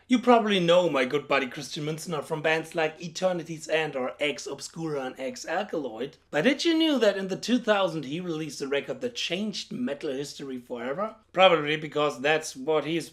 You probably know my good buddy 𝗏𝗏 𝗏𝗏 from bands like 𝙤𝙤𝙀𝗎𝗓𝒐𝒏 or 𝙤𝙤𝙀𝙀 and 𝙤𝙤𝙀𝒀𝒀𝒀𝒀𝒀𝒀𝒀𝒀𝒀𝒀𝒀𝒀𝒀𝒀𝒀𝒀𝒀𝒀𝒀 But did you know that in the 2000 he released a record that changed metal history forever? Probably because that's what he's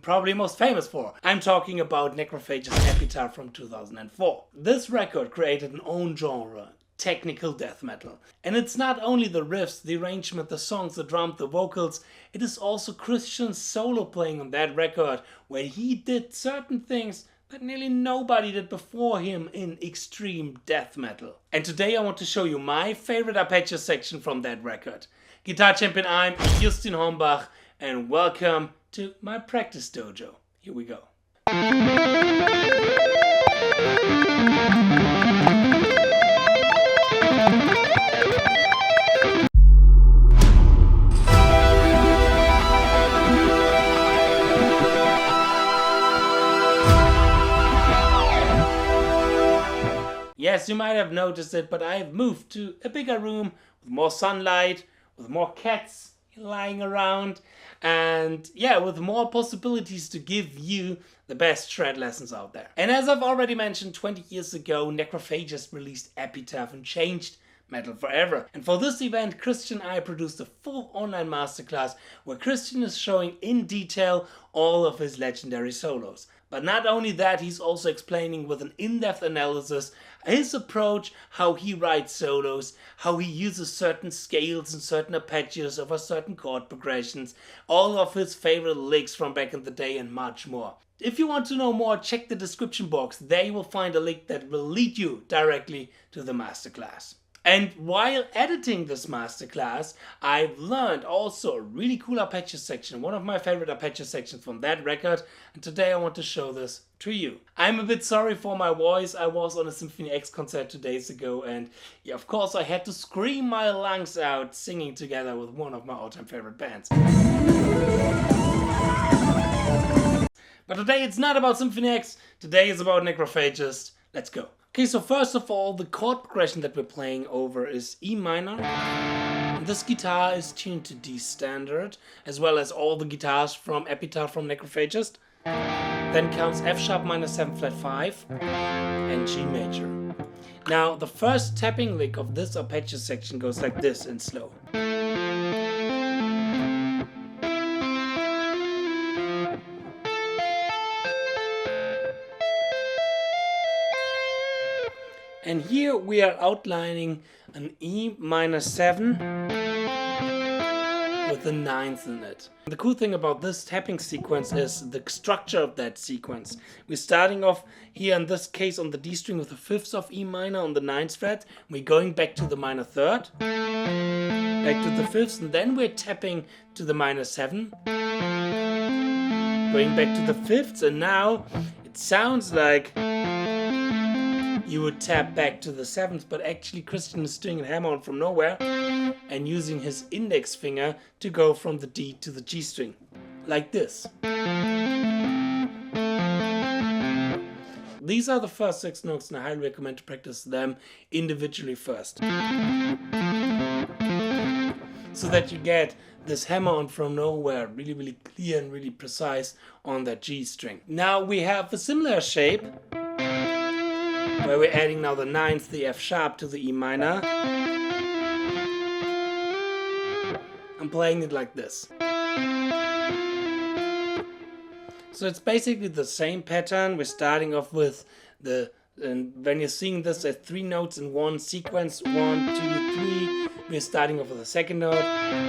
probably most famous for. I'm talking about NECROPHAGIST Epitaph from 2004. This record created an own genre, technical death metal. And it's not only the riffs, the arrangement, the songs, the drums, the vocals, it is also 𝗏𝗏's solo playing on that record, where he did certain things that nearly nobody did before him in extreme death metal. And today I want to show you my favorite arpeggio section from that record. Guitar champion, I'm Justin Hornbach, and welcome to my practice dojo. Here we go. Yes, you might have noticed it, but I've moved to a bigger room with more sunlight, with more cats lying around, and yeah, with more possibilities to give you the best shred lessons out there. And as I've already mentioned, 20 years ago, NECROPHAGIST released Epitaph and changed metal forever. And for this event, 𝗏𝗏 and I produced a full online masterclass where 𝗏𝗏 is showing in detail all of his legendary solos. But not only that, he's also explaining with an in-depth analysis his approach, how he writes solos, how he uses certain scales and certain arpeggios over certain chord progressions, all of his favorite licks from back in the day, and much more. If you want to know more, check the description box. There you will find a link that will lead you directly to the masterclass. And while editing this masterclass, I've learned also a really cool arpeggio section, one of my favorite arpeggio sections from that record, and today I want to show this to you. I'm a bit sorry for my voice. I was on a Symphony X concert 2 days ago, and yeah, of course I had to scream my lungs out singing together with one of my all-time favorite bands. But today it's not about Symphony X, today is about NECROPHAGIST. Let's go. Okay, so first of all, the chord progression that we're playing over is E minor. And this guitar is tuned to D standard, as well as all the guitars from Epitaph from NECROPHAGIST. Then comes F sharp minor 7 flat 5 and G major. Now, the first tapping lick of this arpeggio section goes like this in slow. And here we are outlining an E minor 7 with a 9th in it. The cool thing about this tapping sequence is the structure of that sequence. We're starting off here in this case on the D string with the 5th of E minor on the 9th fret. We're going back to the minor 3rd, back to the 5th, and then we're tapping to the minor 7, going back to the 5th, and now it sounds like you would tap back to the 7th, but actually 𝗏𝗏 is doing a hammer on from nowhere and using his index finger to go from the D to the G string, like this. These are the first 6 notes, and I highly recommend to practice them individually first, so that you get this hammer on from nowhere really, really clear and really precise on that G string. Now we have a similar shape, where we're adding now the 9th, the F sharp to the E minor. I'm playing it like this. So it's basically the same pattern. We're starting off with and when you're seeing this as 3 notes in one sequence, 1, 2, 3, we're starting off with the 2nd note,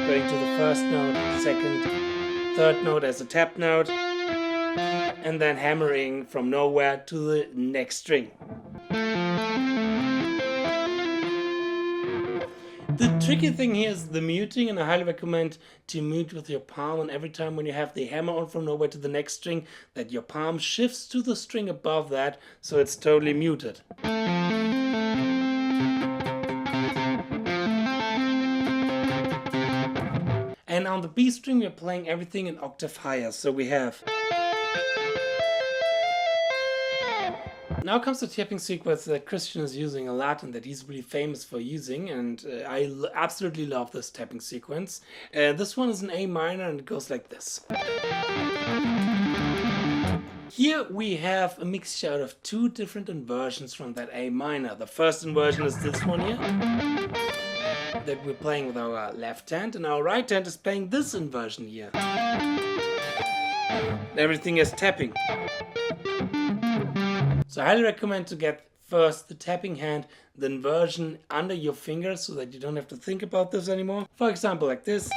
going to the 1st note, 2nd, 3rd note as a tap note, and then hammering from nowhere to the next string. The tricky thing here is the muting, and I highly recommend to mute with your palm, and every time when you have the hammer on from nowhere to the next string, that your palm shifts to the string above that, so it's totally muted. And on the B string we're playing everything an octave higher, so we have. Now comes the tapping sequence that 𝗏𝗏 is using a lot and that he's really famous for using, and I absolutely love this tapping sequence. This one is an A minor and it goes like this. Here we have a mixture out of two different inversions from that A minor. The first inversion is this one here, that we're playing with our left hand, and our right hand is playing this inversion here. Everything is tapping. So I highly recommend to get first the tapping hand, the inversion under your fingers so that you don't have to think about this anymore. For example, like this.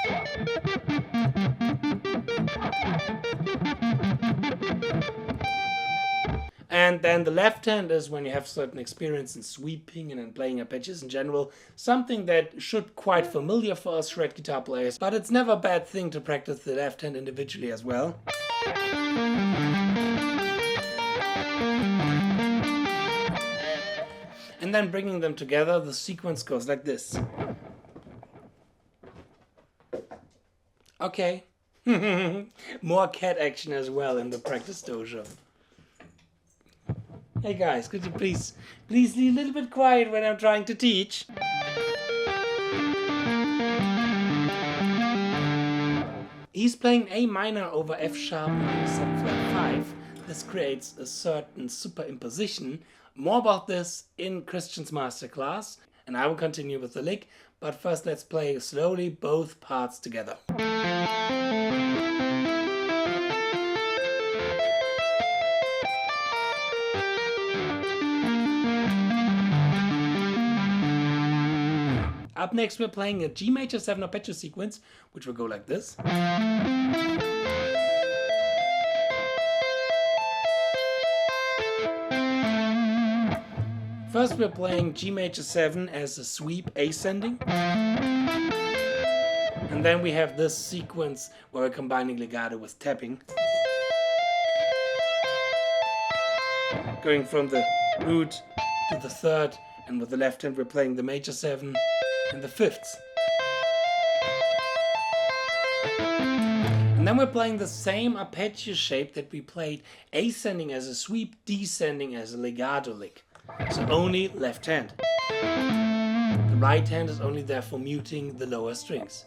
And then the left hand is when you have certain experience in sweeping and in playing arpeggios in general, something that should quite familiar for us shred guitar players, but it's never a bad thing to practice the left hand individually as well. And then bringing them together, the sequence goes like this. Okay. More cat action as well in the practice dojo. Hey guys, could you please be a little bit quiet when I'm trying to teach? He's playing A minor over F sharp minor 7 flat 5. This creates a certain superimposition. More about this in Christian's masterclass, and I will continue with the lick, but first let's play slowly both parts together. Up next we're playing a G major 7 arpeggio sequence, which will go like this. First we're playing G major 7 as a sweep ascending. And then we have this sequence where we're combining legato with tapping. Going from the root to the third, and with the left hand we're playing the major 7 and the fifths. And then we're playing the same arpeggio shape that we played ascending as a sweep, descending as a legato lick. So only left hand. The right hand is only there for muting the lower strings.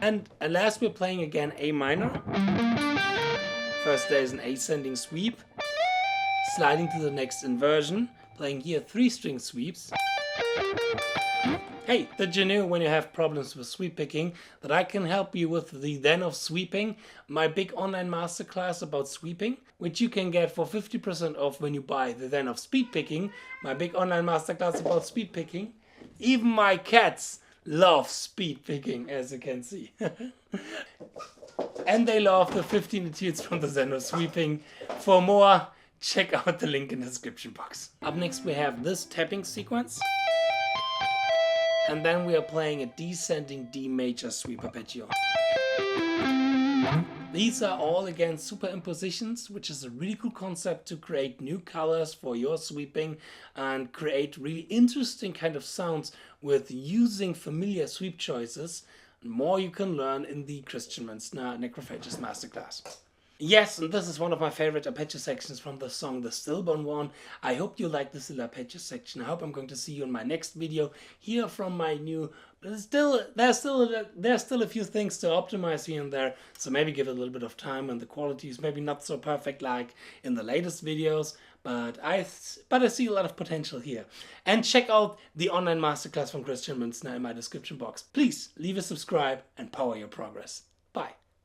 And last we're playing again A minor. First there is an ascending sweep, sliding to the next inversion, playing here 3-string sweeps. Hey, did you know when you have problems with sweep picking that I can help you with the ZEN of Sweeping, my big online masterclass about sweeping, which you can get for 50% off when you buy the ZEN of Speedpicking, my big online masterclass about speed picking. Even my cats love speed picking, as you can see. And they love the 15 etudes from the ZEN of Sweeping. For more, check out the link in the description box. Up next we have this tapping sequence. And then we are playing a descending D major sweep arpeggio. These are all again superimpositions, which is a really cool concept to create new colors for your sweeping and create really interesting kind of sounds with using familiar sweep choices. More you can learn in the Christian Münzner NECROPHAGIST Masterclass. Yes, and this is one of my favorite arpeggio sections from the song The Stillborn One. I hope you like this little arpeggio section. I hope I'm going to see you in my next video. Here from my new... There's still a few things to optimize here and there, so maybe give it a little bit of time, and the quality is maybe not so perfect like in the latest videos, but I see a lot of potential here. And check out the online masterclass from Christian Münzner in my description box. Please leave a subscribe and power your progress. Bye.